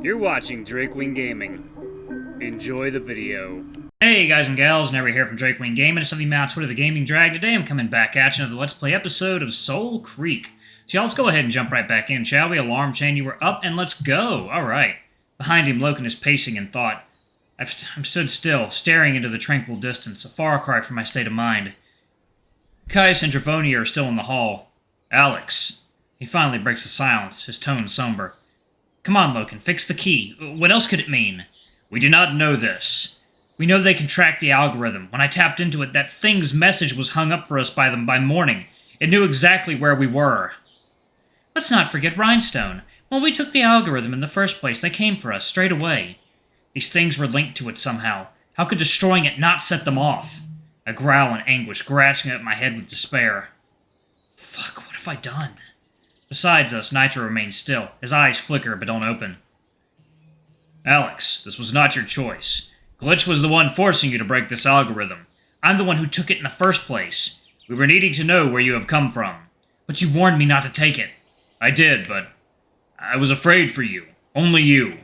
You're watching Drakewing Gaming. Enjoy the video. Hey guys and gals, Never here from Drakewing Gaming. It's something Matt Twitter, the Gaming Drag. Today I'm coming back at you with the Let's Play episode of Soulcreek. So let's go ahead and jump right back in, shall we? Alarm chain, you were up and let's go. Alright. Behind him, Loken is pacing in thought. I'm stood still, staring into the tranquil distance, a far cry from my state of mind. Caius and Dravonia are still in the hall. Alex. He finally breaks the silence, his tone somber. Come on, Loken, fix the key. What else could it mean? We do not know this. We know they can track the algorithm. When I tapped into it, that thing's message was hung up for us by them by morning. It knew exactly where we were. Let's not forget Rhinestone. When we took the algorithm in the first place, they came for us straight away. These things were linked to it somehow. How could destroying it not set them off? I growl in anguish, grasping at my head with despair. Fuck, what have I done? Besides us, Nitro remains still. His eyes flicker but don't open. Alex, this was not your choice. Glitch was the one forcing you to break this algorithm. I'm the one who took it in the first place. We were needing to know where you have come from. But you warned me not to take it. I did, but I was afraid for you. Only you.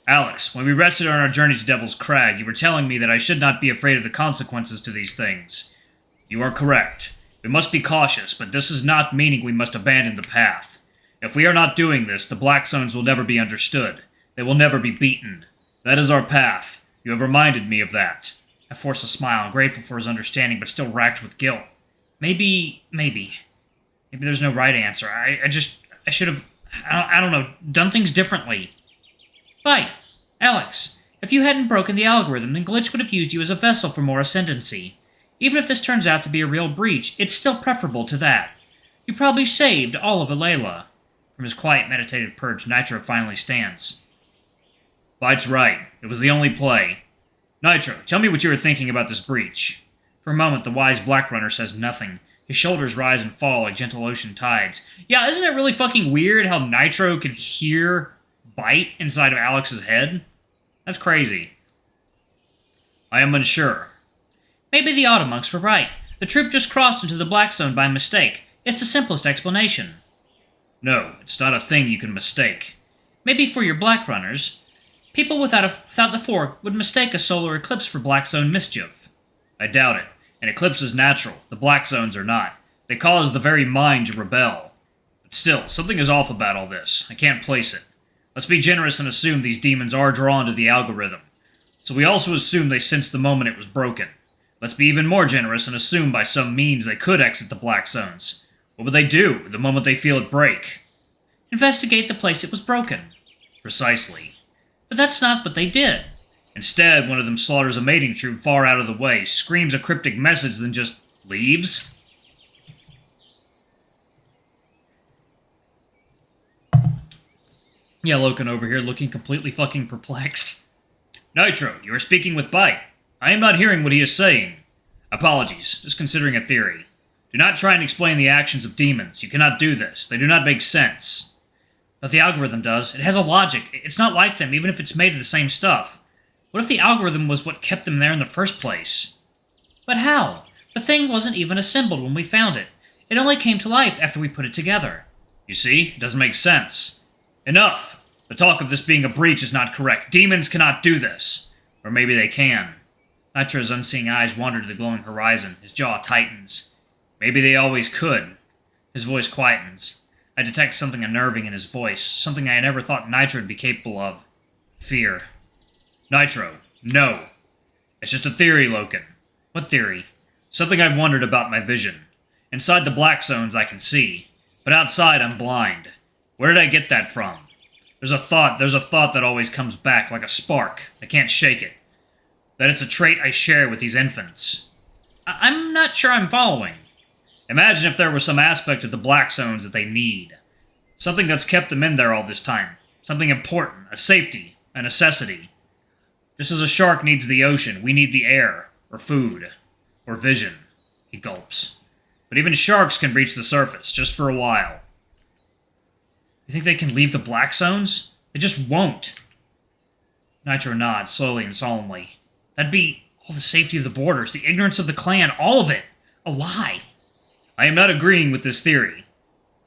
Alex, when we rested on our journey to Devil's Crag, you were telling me that I should not be afraid of the consequences to these things. You are correct. We must be cautious, but this is not meaning we must abandon the path. If we are not doing this, the Black Zones will never be understood. They will never be beaten. That is our path. You have reminded me of that. I force a smile, grateful for his understanding, but still racked with guilt. Maybe there's no right answer. I should have, I don't know, done things differently. Bite. Alex, if you hadn't broken the algorithm, then Glitch would have used you as a vessel for more ascendancy. Even if this turns out to be a real breach, it's still preferable to that. You probably saved all of Alayla. From his quiet, meditative perch, Nitro finally stands. Bite's right. It was the only play. Nitro, tell me what you were thinking about this breach. For a moment, the wise Black Runner says nothing. His shoulders rise and fall like gentle ocean tides. Yeah, isn't it really fucking weird how Nitro can hear Bite inside of Alex's head? That's crazy. I am unsure. Maybe the Automonks were right. The troop just crossed into the Black Zone by mistake. It's the simplest explanation. No, it's not a thing you can mistake. Maybe for your Black Runners. People without the fork would mistake a solar eclipse for Black Zone mischief. I doubt it. An eclipse is natural. The Black Zones are not. They cause the very mind to rebel. But still, something is off about all this. I can't place it. Let's be generous and assume these demons are drawn to the algorithm. So we also assume they sensed the moment it was broken. Let's be even more generous and assume by some means they could exit the Black Zones. What would they do the moment they feel it break? Investigate the place it was broken. Precisely. But that's not what they did. Instead, one of them slaughters a mating troop far out of the way, screams a cryptic message, then just leaves? Yeah, Loken over here looking completely fucking perplexed. Nitro, you are speaking with Bite. I am not hearing what he is saying. Apologies, just considering a theory. Do not try and explain the actions of demons. You cannot do this. They do not make sense. But the algorithm does. It has a logic. It's not like them, even if it's made of the same stuff. What if the algorithm was what kept them there in the first place? But how? The thing wasn't even assembled when we found it. It only came to life after we put it together. You see? It doesn't make sense. Enough! The talk of this being a breach is not correct. Demons cannot do this. Or maybe they can. Nitro's unseeing eyes wander to the glowing horizon. His jaw tightens. Maybe they always could. His voice quietens. I detect something unnerving in his voice, something I never thought Nitro would be capable of. Fear. Nitro, no. It's just a theory, Loken. What theory? Something I've wondered about my vision. Inside the Black Zones I can see, but outside I'm blind. Where did I get that from? There's a thought that always comes back like a spark. I can't shake it. That it's a trait I share with these infants. I'm not sure I'm following. Imagine if there was some aspect of the Black Zones that they need. Something that's kept them in there all this time. Something important, a safety, a necessity. Just as a shark needs the ocean, we need the air, or food, or vision. He gulps. But even sharks can breach the surface, just for a while. You think they can leave the Black Zones? They just won't. Nitro nods, slowly and solemnly. That'd be all the safety of the borders, the ignorance of the clan, all of it. A lie. I am not agreeing with this theory.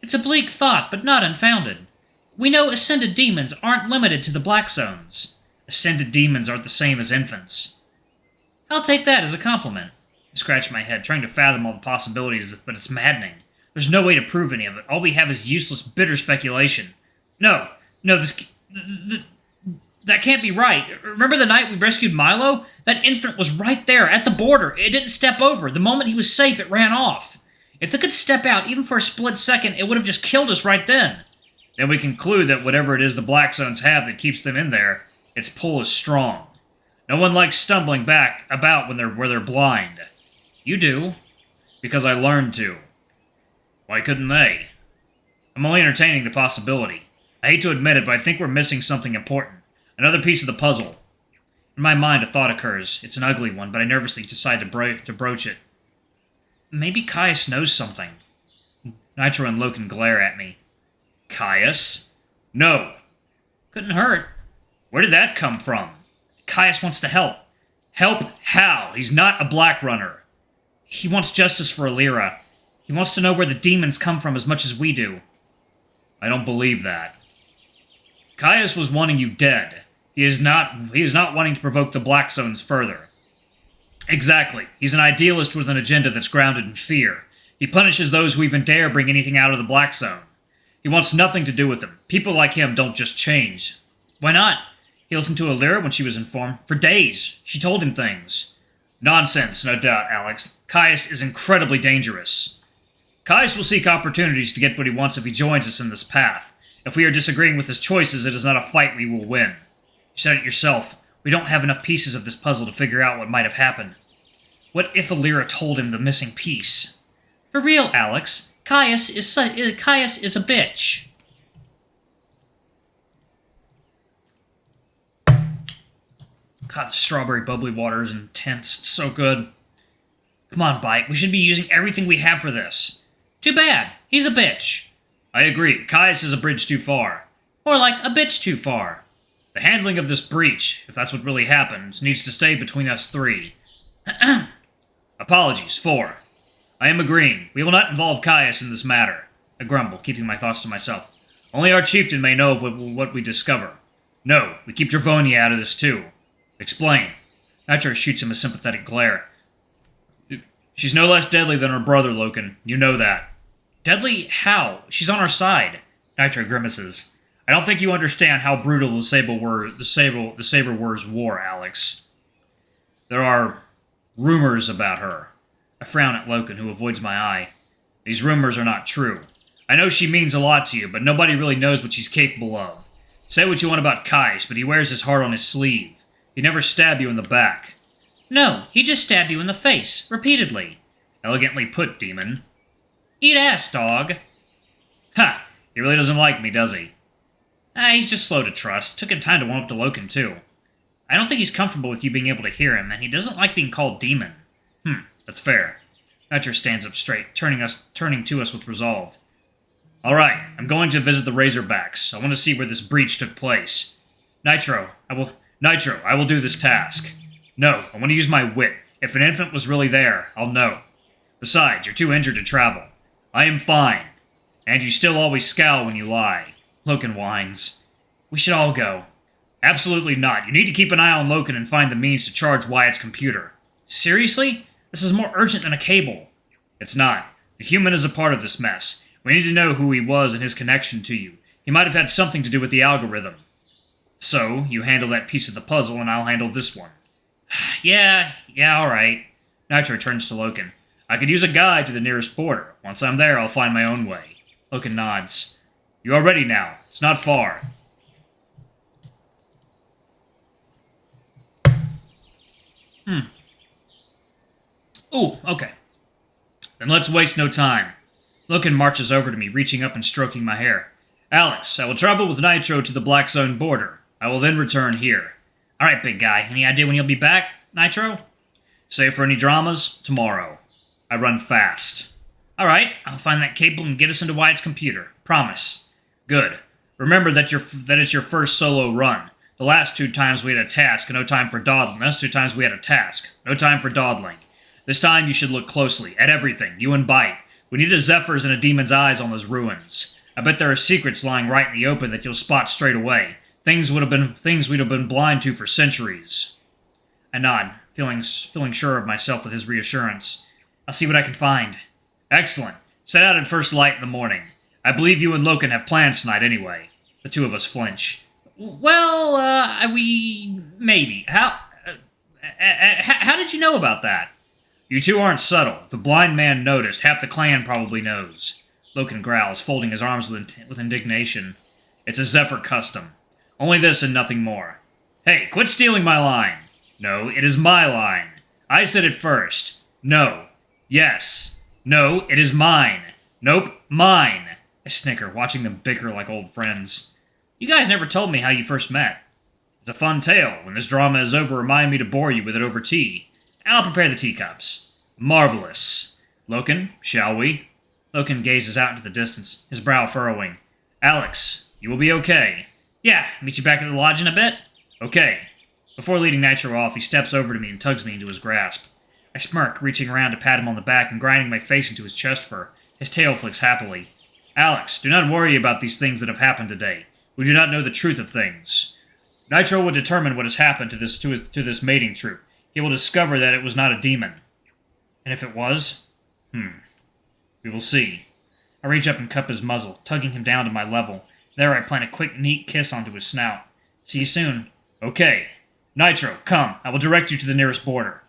It's a bleak thought, but not unfounded. We know ascended demons aren't limited to the Black Zones. Ascended demons aren't the same as infants. I'll take that as a compliment. I scratch my head, trying to fathom all the possibilities, but it's maddening. There's no way to prove any of it. All we have is useless, bitter speculation. No, that can't be right. Remember the night we rescued Milo? That infant was right there, at the border. It didn't step over. The moment he was safe, it ran off. If they could step out, even for a split second, it would have just killed us right then. Then we conclude that whatever it is the Black Zones have that keeps them in there, its pull is strong. No one likes stumbling back about when they're blind. You do. Because I learned to. Why couldn't they? I'm only entertaining the possibility. I hate to admit it, but I think we're missing something important. Another piece of the puzzle. In my mind, a thought occurs. It's an ugly one, but I nervously decide to broach it. Maybe Caius knows something. Nitro and Loken glare at me. Caius? No. Couldn't hurt. Where did that come from? Caius wants to help. Help how? He's not a Black Runner. He wants justice for Alira. He wants to know where the demons come from as much as we do. I don't believe that. Caius was wanting you dead. He is not wanting to provoke the Black Zones further. Exactly. He's an idealist with an agenda that's grounded in fear. He punishes those who even dare bring anything out of the Black Zone. He wants nothing to do with them. People like him don't just change. Why not? He listened to Alira when she was informed. For days. She told him things. Nonsense, no doubt, Alex. Caius is incredibly dangerous. Caius will seek opportunities to get what he wants if he joins us in this path. If we are disagreeing with his choices, it is not a fight we will win. You said it yourself. We don't have enough pieces of this puzzle to figure out what might have happened. What if Alira told him the missing piece? For real, Alex. Caius is a bitch. God, the strawberry bubbly water is intense. It's so good. Come on, Bite. We should be using everything we have for this. Too bad. He's a bitch. I agree. Caius is a bridge too far. Or like a bitch too far. The handling of this breach, if that's what really happened, needs to stay between us three. Apologies. 4. I am agreeing. We will not involve Caius in this matter. I grumble, keeping my thoughts to myself. Only our chieftain may know of what we discover. No, we keep Dravonia out of this too. Explain. Nitro shoots him a sympathetic glare. She's no less deadly than her brother, Loken. You know that. Deadly? How? She's on our side. Nitro grimaces. I don't think you understand how brutal the Saber Wars war, Alex. There are rumors about her. I frown at Loken, who avoids my eye. These rumors are not true. I know she means a lot to you, but nobody really knows what she's capable of. Say what you want about Caius, but he wears his heart on his sleeve. He'd never stab you in the back. No, he just stabbed you in the face, repeatedly. Elegantly put, demon. Eat ass, dog. Ha! He really doesn't like me, does he? He's just slow to trust. Took him time to warm up to Loken, too. I don't think he's comfortable with you being able to hear him, and he doesn't like being called demon. That's fair. Nitro stands up straight, turning to us with resolve. All right, I'm going to visit the Razorbacks. I want to see where this breach took place. Nitro, I will do this task. No, I want to use my wit. If an infant was really there, I'll know. Besides, you're too injured to travel. I am fine. And you still always scowl when you lie. Loken whines. We should all go. Absolutely not. You need to keep an eye on Loken and find the means to charge Wyatt's computer. Seriously? This is more urgent than a cable. It's not. The human is a part of this mess. We need to know who he was and his connection to you. He might have had something to do with the algorithm. So, you handle that piece of the puzzle and I'll handle this one. Yeah, alright. Nitro turns to Loken. I could use a guide to the nearest border. Once I'm there, I'll find my own way. Loken nods. You are ready now. It's not far. Ooh, okay. Then let's waste no time. Loken marches over to me, reaching up and stroking my hair. Alex, I will travel with Nitro to the Black Zone border. I will then return here. Alright, big guy. Any idea when you'll be back, Nitro? Save for any dramas, tomorrow. I run fast. Alright, I'll find that cable and get us into Wyatt's computer. Promise. Good. Remember that it's your first solo run. The last 2 times we had a task and no time for dawdling. Those 2 times we had a task. No time for dawdling. This time you should look closely, at everything, you and Bite. We need a Zephyr's and a demon's eyes on those ruins. I bet there are secrets lying right in the open that you'll spot straight away. Things we'd have been blind to for centuries. I nod, feeling sure of myself with his reassurance. I'll see what I can find. Excellent. Set out at first light in the morning. I believe you and Loken have plans tonight anyway. The two of us flinch. Well, maybe. How did you know about that? You two aren't subtle. If the blind man noticed, half the clan probably knows. Loken growls, folding his arms with indignation. It's a Zephyr custom. Only this and nothing more. Hey, quit stealing my line. No, it is my line. I said it first. No. Yes. No, it is mine. Nope, mine. I snicker, watching them bicker like old friends. You guys never told me how you first met. It's a fun tale. When this drama is over, remind me to bore you with it over tea. I'll prepare the teacups. Marvelous. Loken, shall we? Loken gazes out into the distance, his brow furrowing. Alex, you will be okay. Yeah, meet you back at the lodge in a bit? Okay. Before leading Nitro off, he steps over to me and tugs me into his grasp. I smirk, reaching around to pat him on the back and grinding my face into his chest fur. His tail flicks happily. Alex, do not worry about these things that have happened today. We do not know the truth of things. Nitro will determine what has happened to this mating troop. He will discover that it was not a demon. And if it was? We will see. I reach up and cup his muzzle, tugging him down to my level. There I plant a quick, neat kiss onto his snout. See you soon. Okay. Nitro, come. I will direct you to the nearest border.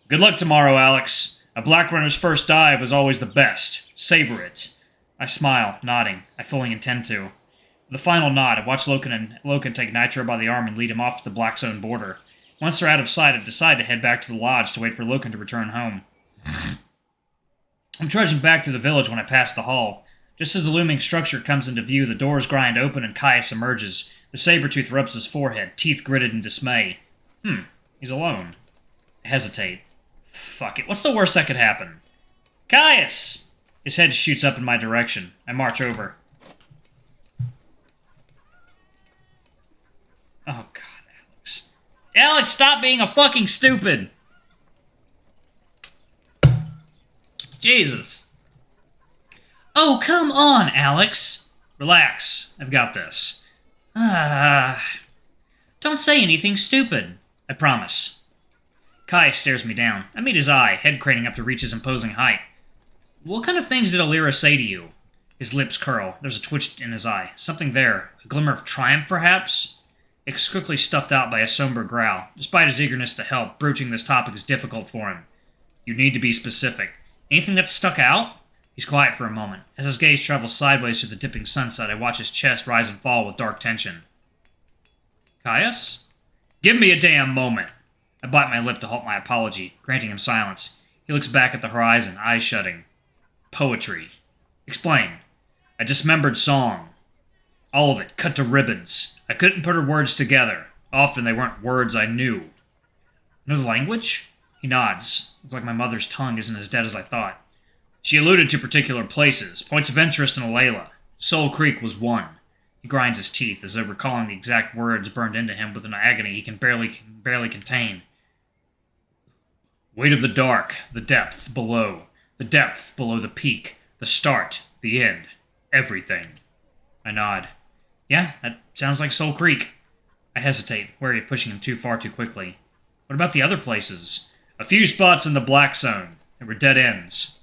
Good luck tomorrow, Alex. A black runner's first dive is always the best. Savor it. I smile, nodding. I fully intend to. With a final nod, I watch Loken take Nitro by the arm and lead him off to the Black Zone border. Once they're out of sight, I decide to head back to the lodge to wait for Loken to return home. I'm trudging back through the village when I pass the hall. Just as the looming structure comes into view, the doors grind open and Caius emerges. The saber-tooth rubs his forehead, teeth gritted in dismay. He's alone. I hesitate. Fuck it, what's the worst that could happen? Caius! His head shoots up in my direction. I march over. Oh, God, Alex. Alex, stop being a fucking stupid! Jesus. Oh, come on, Alex. Relax. I've got this. Don't say anything stupid. I promise. Kai stares me down. I meet his eye, head craning up to reach his imposing height. What kind of things did Alira say to you? His lips curl. There's a twitch in his eye. Something there. A glimmer of triumph, perhaps? It's quickly stuffed out by a somber growl. Despite his eagerness to help, broaching this topic is difficult for him. You need to be specific. Anything that stuck out? He's quiet for a moment. As his gaze travels sideways to the dipping sunset, I watch his chest rise and fall with dark tension. Caius? Give me a damn moment. I bite my lip to halt my apology, granting him silence. He looks back at the horizon, eyes shutting. Poetry. Explain. A dismembered song. All of it, cut to ribbons. I couldn't put her words together. Often they weren't words I knew. Know the language? He nods. Looks like my mother's tongue isn't as dead as I thought. She alluded to particular places, points of interest in Alayla. Soulcreek was one. He grinds his teeth, as though recalling the exact words burned into him with an agony he can barely contain. Weight of the dark, the depth below the peak, the start, the end, everything. I nod. Yeah, that sounds like Soulcreek. I hesitate, wary of pushing him too far too quickly. What about the other places? A few spots in the Black Zone. They were dead ends.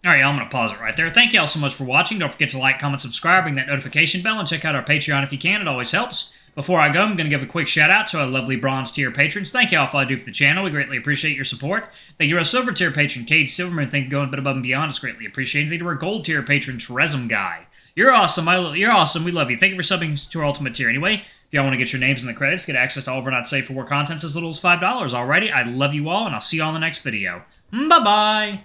Alright, I'm going to pause it right there. Thank you all so much for watching. Don't forget to like, comment, subscribe, ring that notification bell, and check out our Patreon if you can. It always helps. Before I go, I'm going to give a quick shout out to our lovely bronze tier patrons. Thank you all for all you do for the channel. We greatly appreciate your support. Thank you to our silver tier patron, Cade Silverman. Thank you for going a bit above and beyond. It's greatly appreciated. Thank you to our gold tier patron, Tresem Guy. You're awesome. You're awesome. We love you. Thank you for subbing to our ultimate tier. Anyway, if y'all want to get your names in the credits, get access to all of our not safe for work contents as little as $5. Alrighty, I love you all, and I'll see you all in the next video. Bye-bye.